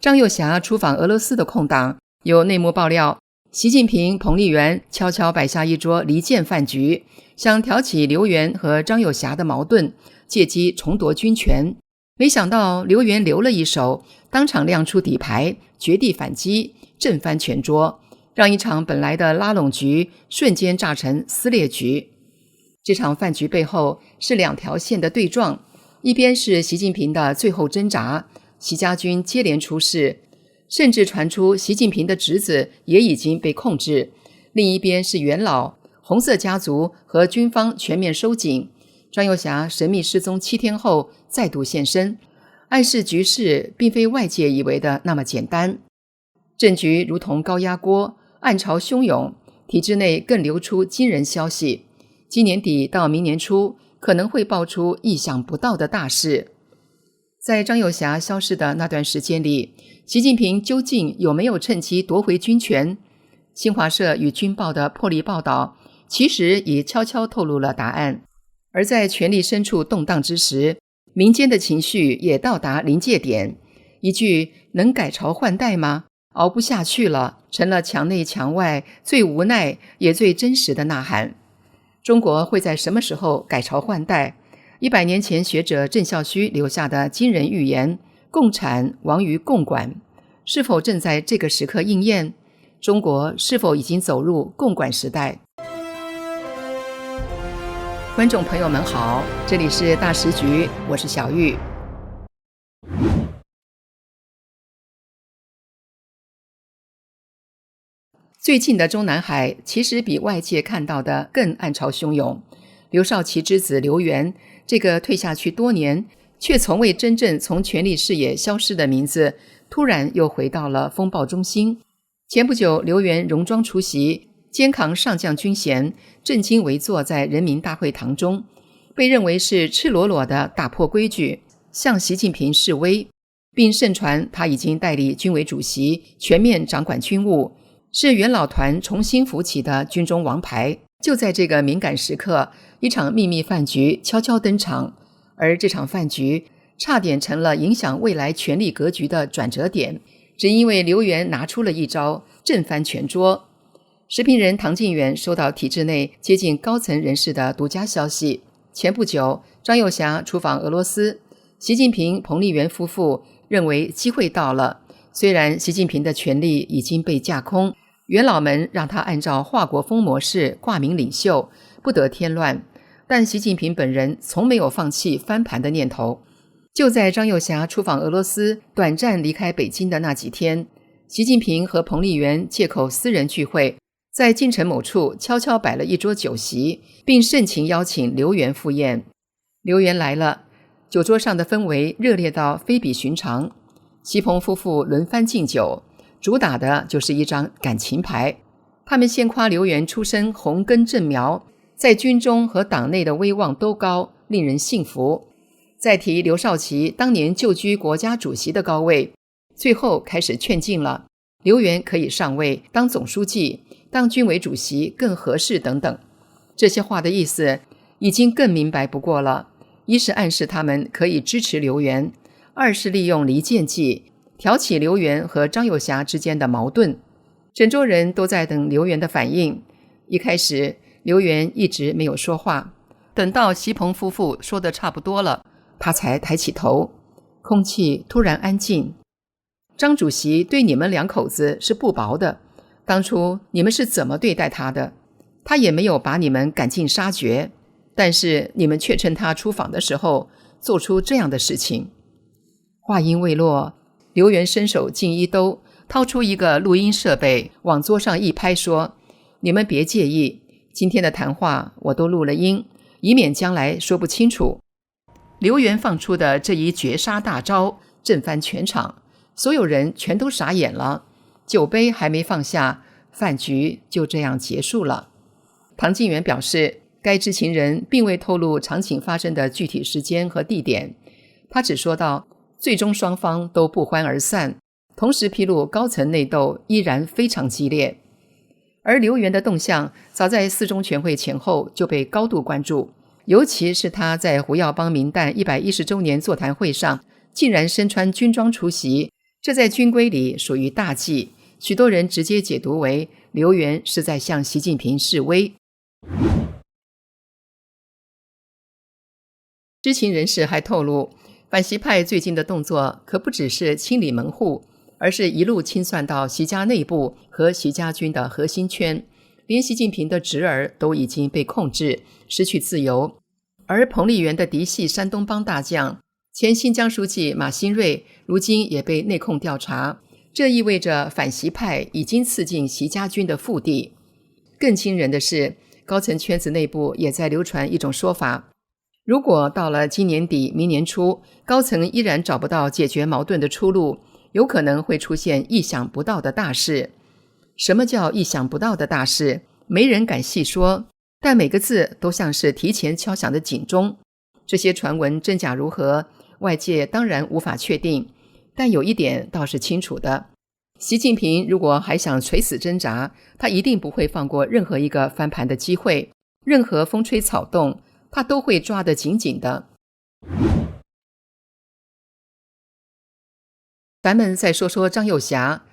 张又侠出访俄罗斯的空档，有内幕爆料，习近平、彭丽媛悄悄摆下一桌离间饭局，想挑起刘源和张又侠的矛盾，借机重夺军权。没想到刘源留了一手，当场亮出底牌，绝地反击，震翻全桌，让一场本来的拉拢局瞬间炸成撕裂局。这场饭局背后是两条线的对撞，一边是习近平的最后挣扎，习家军接连出事，甚至传出习近平的侄子也已经被控制；另一边是元老、红色家族和军方全面收紧。张又侠神秘失踪7天后再度现身，暗示局势并非外界以为的那么简单。政局如同高压锅，暗潮汹涌，体制内更流出惊人消息，今年底到明年初可能会爆出意想不到的大事。在张又侠消失的那段时间里，习近平究竟有没有趁机夺回军权？新华社与军报的破例报道其实已悄悄透露了答案。而在权力深处动荡之时，民间的情绪也到达临界点，一句能改朝换代吗？熬不下去了，成了墙内墙外最无奈也最真实的呐喊。中国会在什么时候改朝换代？100年前学者郑孝胥留下的惊人预言，共产亡于共管，是否正在这个时刻应验？中国是否已经走入共管时代？观众朋友们好，这里是大时局，我是小玉。最近的中南海其实比外界看到的更暗潮汹涌。刘少奇之子刘源，这个退下去多年却从未真正从权力视野消失的名字，突然又回到了风暴中心。前不久，刘源戎装出席，肩扛上将军衔，正襟危坐在人民大会堂中，被认为是赤裸裸的打破规矩，向习近平示威，并盛传他已经代理军委主席，全面掌管军务，是元老团重新扶起的军中王牌。就在这个敏感时刻，一场秘密饭局悄悄登场，而这场饭局差点成了影响未来权力格局的转折点，只因为刘源拿出了一招，震翻全桌。时评人唐晋远收到体制内接近高层人士的独家消息，前不久张又侠出访俄罗斯，习近平、彭丽媛夫妇认为机会到了，虽然习近平的权力已经被架空，元老们让他按照华国锋模式挂名领袖，不得添乱，但习近平本人从没有放弃翻盘的念头。就在张又侠出访俄罗斯，短暂离开北京的那几天，习近平和彭丽媛借口私人聚会，在京城某处悄悄摆了一桌酒席，并盛情邀请刘源赴宴。刘源来了，酒桌上的氛围热烈到非比寻常。习彭夫妇轮番敬酒，主打的就是一张感情牌。他们先夸刘源出身红根正苗，在军中和党内的威望都高，令人信服。再提刘少奇当年就居国家主席的高位，最后开始劝进了，刘源可以上位，当总书记，当军委主席更合适等等。这些话的意思已经更明白不过了，一是暗示他们可以支持刘源，二是利用离间计挑起刘源和张又侠之间的矛盾。整桌人都在等刘源的反应，一开始刘源一直没有说话，等到习彭夫妇说得差不多了，他才抬起头，空气突然安静。张主席对你们两口子是不薄的，当初你们是怎么对待他的？他也没有把你们赶尽杀绝，但是你们却趁他出访的时候做出这样的事情。话音未落，刘源伸手进衣兜，掏出一个录音设备，往桌上一拍说，你们别介意，今天的谈话我都录了音，以免将来说不清楚。刘源放出的这一绝杀大招震翻全场，所有人全都傻眼了，酒杯还没放下，饭局就这样结束了。唐晋元表示，该知情人并未透露场景发生的具体时间和地点，他只说到最终双方都不欢而散，同时披露高层内斗依然非常激烈。而刘源的动向早在四中全会前后就被高度关注，尤其是他在胡耀邦民诞110周年座谈会上竟然身穿军装出席，这在军规里属于大忌，许多人直接解读为刘源是在向习近平示威。知情人士还透露，反习派最近的动作可不只是清理门户，而是一路清算到习家内部和习家军的核心圈，连习近平的侄儿都已经被控制，失去自由。而彭丽媛的嫡系山东帮大将前新疆书记马新瑞如今也被内控调查，这意味着反习派已经刺进习家军的腹地。更惊人的是，高层圈子内部也在流传一种说法，如果到了今年底明年初，高层依然找不到解决矛盾的出路，有可能会出现意想不到的大事。什么叫意想不到的大事？没人敢细说，但每个字都像是提前敲响的警钟。这些传闻真假如何，外界当然无法确定，但有一点倒是清楚的，习近平如果还想垂死挣扎，他一定不会放过任何一个翻盘的机会，任何风吹草动他都会抓得紧紧的。咱们再说说张又侠。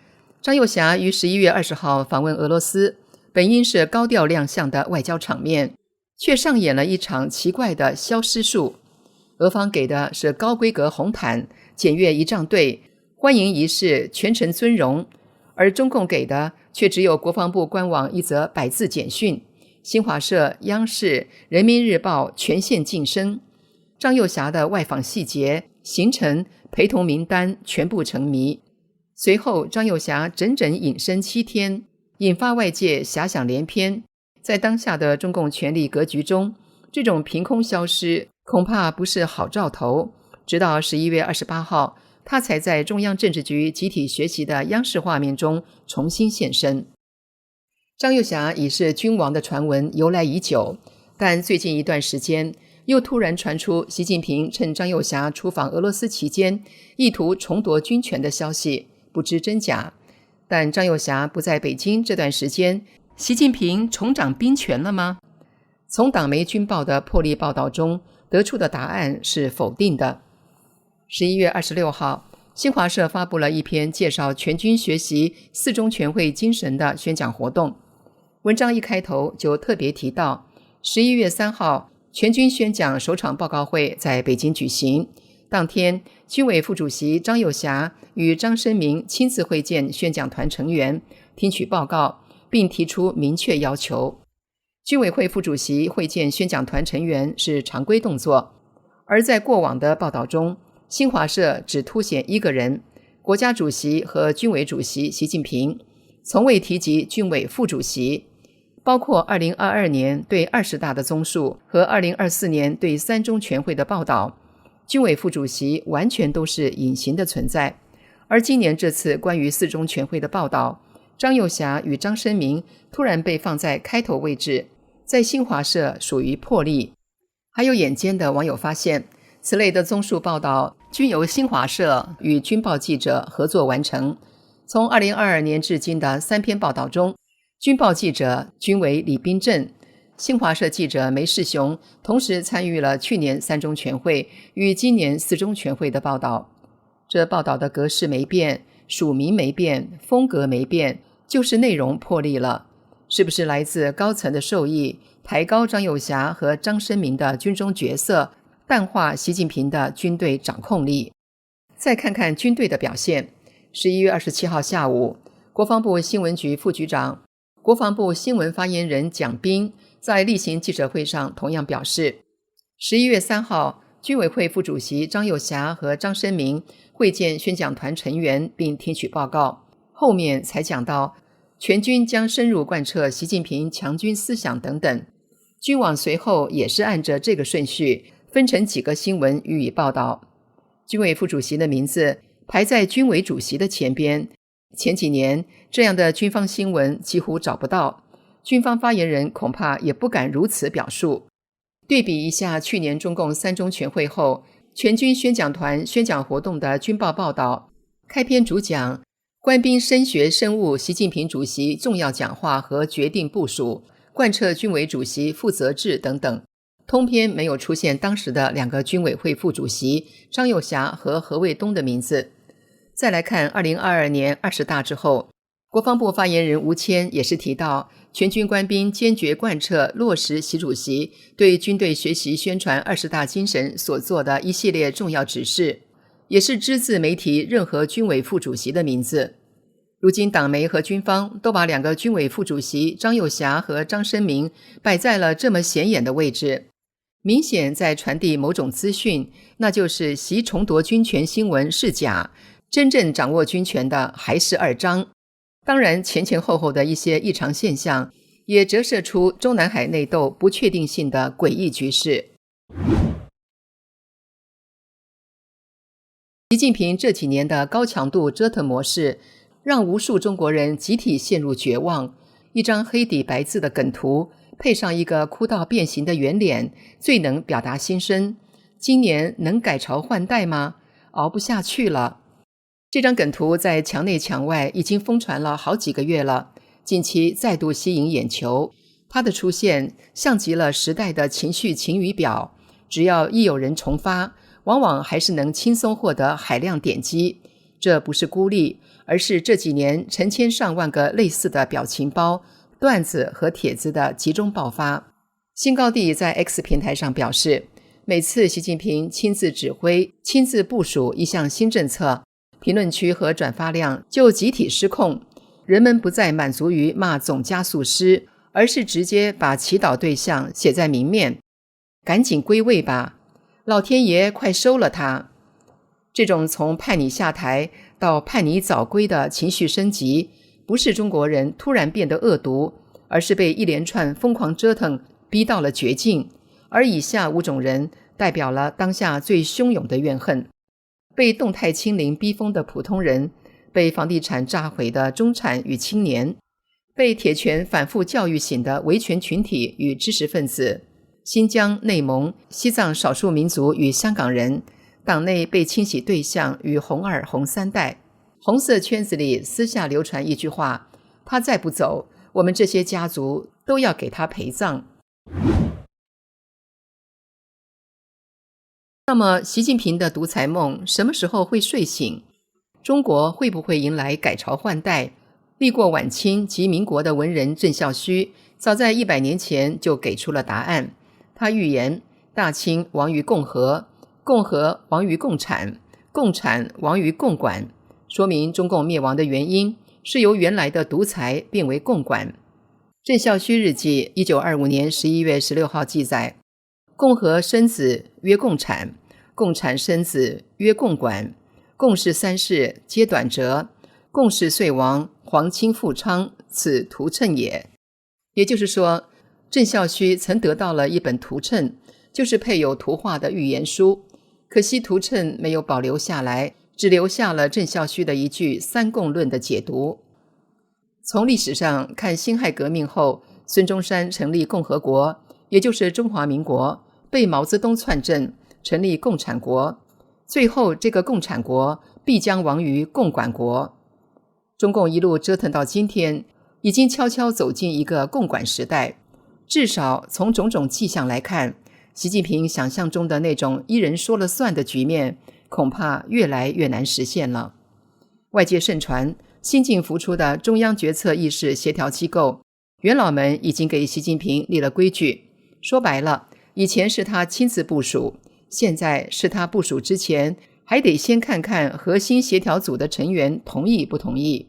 张又侠于11月20号访问俄罗斯，本应是高调亮相的外交场面，却上演了一场奇怪的消失术。俄方给的是高规格红毯、检阅仪仗队、欢迎仪式、全程尊荣，而中共给的却只有国防部官网一则百字简讯，新华社、央视、人民日报全线晋升。张又侠的外访细节、行程、陪同名单全部成谜。随后张又侠整整隐身7天，引发外界遐想连篇。在当下的中共权力格局中，这种凭空消失恐怕不是好兆头。直到11月28号，他才在中央政治局集体学习的央视画面中重新现身。张又侠已是君王的传闻由来已久，但最近一段时间又突然传出习近平趁张又侠出访俄罗斯期间意图重夺军权的消息，不知真假。但张又侠不在北京这段时间，习近平重掌兵权了吗？从党媒军报的破例报道中得出的答案是否定的。11月26号，新华社发布了一篇介绍全军学习四中全会精神的宣讲活动。文章一开头就特别提到，11月3号全军宣讲首场报告会在北京举行，当天军委副主席张又侠与张申明亲自会见宣讲团成员，听取报告，并提出明确要求。军委会副主席会见宣讲团成员是常规动作，而在过往的报道中，新华社只凸显一个人，国家主席和军委主席习近平，从未提及军委副主席。包括2022年对20大的综述和2024年对三中全会的报道，军委副主席完全都是隐形的存在。而今年这次关于四中全会的报道，张又侠与张申明突然被放在开头位置，在新华社属于破例。还有眼尖的网友发现，此类的综述报道均由新华社与军报记者合作完成。从2022年至今的3篇报道中，军报记者均为李彬正，新华社记者梅世雄同时参与了去年三中全会与今年四中全会的报道。这报道的格式没变，署名没变，风格没变，就是内容破例了。是不是来自高层的授意，抬高张又侠和张申明的军中角色，淡化习近平的军队掌控力？再看看军队的表现。11月27号下午，国防部新闻局副局长、国防部新闻发言人蒋斌在例行记者会上同样表示，11月3号，军委会副主席张又侠和张申明会见宣讲团成员并听取报告，后面才讲到全军将深入贯彻习近平强军思想等等。军网随后也是按着这个顺序分成几个新闻予以报道。军委副主席的名字排在军委主席的前边，前几年这样的军方新闻几乎找不到，军方发言人恐怕也不敢如此表述。对比一下去年中共三中全会后全军宣讲团宣讲活动的军报报道，开篇主讲官兵深学深悟习近平主席重要讲话和决定部署，贯彻军委主席负责制等等，通篇没有出现当时的2个军委会副主席张又侠和何卫东的名字。再来看2022年20大之后，国防部发言人吴谦也是提到，全军官兵坚决贯彻落实习主席对军队学习宣传20大精神所做的一系列重要指示，也是只字没提任何军委副主席的名字。如今党媒和军方都把2个军委副主席张又侠和张申明摆在了这么显眼的位置，明显在传递某种资讯，那就是习重夺军权新闻是假，真正掌握军权的还是2张。当然前前后后的一些异常现象也折射出中南海内斗不确定性的诡异局势。习近平这几年的高强度折腾模式让无数中国人集体陷入绝望，一张黑底白字的梗图配上一个哭到变形的圆脸，最能表达心声。今年能改朝换代吗？熬不下去了。这张梗图在墙内墙外已经疯传了好几个月了，近期再度吸引眼球。它的出现像极了时代的情绪晴雨表，只要一有人重发，往往还是能轻松获得海量点击。这不是孤立，而是这几年成千上万个类似的表情包、段子和帖子的集中爆发。辛高地在 X 平台上表示，每次习近平亲自指挥、亲自部署一项新政策，评论区和转发量就集体失控，人们不再满足于骂总加速师，而是直接把祈祷对象写在明面，赶紧归位吧，老天爷快收了他。这种从盼你下台到盼你早归的情绪升级，不是中国人突然变得恶毒，而是被一连串疯狂折腾逼到了绝境。而以下5种人代表了当下最汹涌的怨恨：被动态清零逼疯的普通人，被房地产炸毁的中产与青年，被铁拳反复教育醒的维权群体与知识分子，新疆、内蒙、西藏少数民族与香港人，党内被清洗对象与红2、红3代。红色圈子里私下流传一句话：他再不走，我们这些家族都要给他陪葬。那么习近平的独裁梦什么时候会睡醒？中国会不会迎来改朝换代？历过晚清及民国的文人郑孝胥早在100年前就给出了答案。他预言大清亡于共和，共和亡于共产，共产亡于共管，说明中共灭亡的原因是由原来的独裁变为共管。郑孝胥日记1925年11月16号记载，共和生子曰共产，共产生子曰共管，共氏3世皆短折，共氏遂亡，皇亲复昌，此图谶也。也就是说，郑孝胥曾得到了一本图谶，就是配有图画的预言书，可惜图谶没有保留下来，只留下了郑孝胥的一句三共论的解读。从历史上看，辛亥革命后，孙中山成立共和国，也就是中华民国，被毛泽东篡政，成立共产国，最后这个共产国必将亡于共管国。中共一路折腾到今天，已经悄悄走进一个共管时代。至少从种种迹象来看，习近平想象中的那种一人说了算的局面，恐怕越来越难实现了。外界盛传，新晋浮出的中央决策议事协调机构，元老们已经给习近平立了规矩。说白了，以前是他亲自部署，现在是他部署之前，还得先看看核心协调组的成员同意不同意。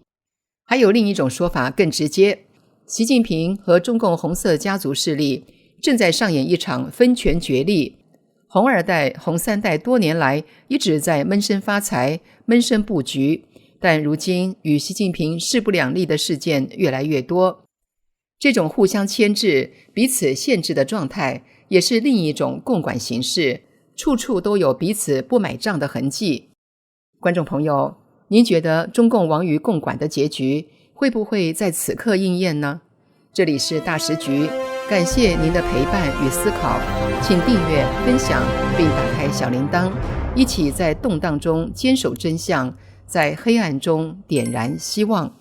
还有另一种说法更直接，习近平和中共红色家族势力正在上演一场分权角力。红2代、红3代多年来一直在闷声发财、闷声布局，但如今与习近平势不两立的事件越来越多。这种互相牵制、彼此限制的状态，也是另一种共管形式，处处都有彼此不买账的痕迹。观众朋友，您觉得中共亡于共管的结局会不会在此刻应验呢？这里是大时局，感谢您的陪伴与思考，请订阅、分享并打开小铃铛，一起在动荡中坚守真相，在黑暗中点燃希望。